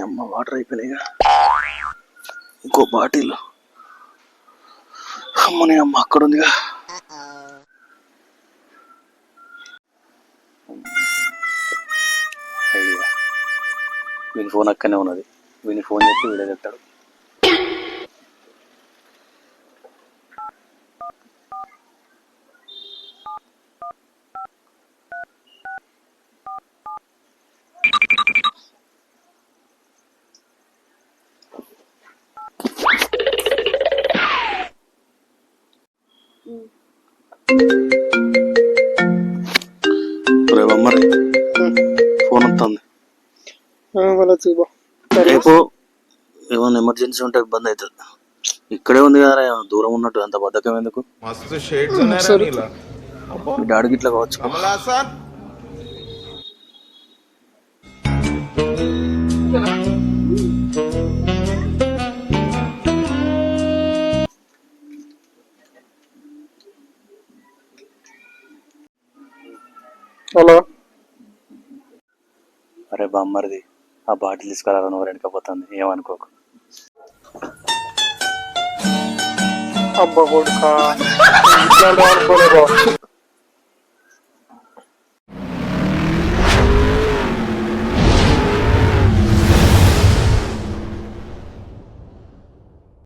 అమ్మ వాటర్ అయిపోయినాయిగా, ఇంకో బాటిల్. అమ్మని అమ్మ అక్కడ ఉందిగా. వీని ఫోన్ అక్కనే ఉన్నది, వీని ఫోన్ చేసి వీడే చెప్తాడు. మరి ఫోన్ వస్తుంది, రేపు ఏమైనా ఎమర్జెన్సీ ఉంటే ఇబ్బంది అవుతుంది. ఇక్కడే ఉంది కదా, దూరం ఉన్నట్టు అంత బద్ధకం ఎందుకు? డాడీకి ఇట్లా కావచ్చు. హలో, అరే బామ్మరిది, ఆ బాటిల్ తీసుకురా, నువ్వు వెనకపోతుంది, ఏమనుకోకు. అబ్బా కొడుకా, అనుకోలేదు.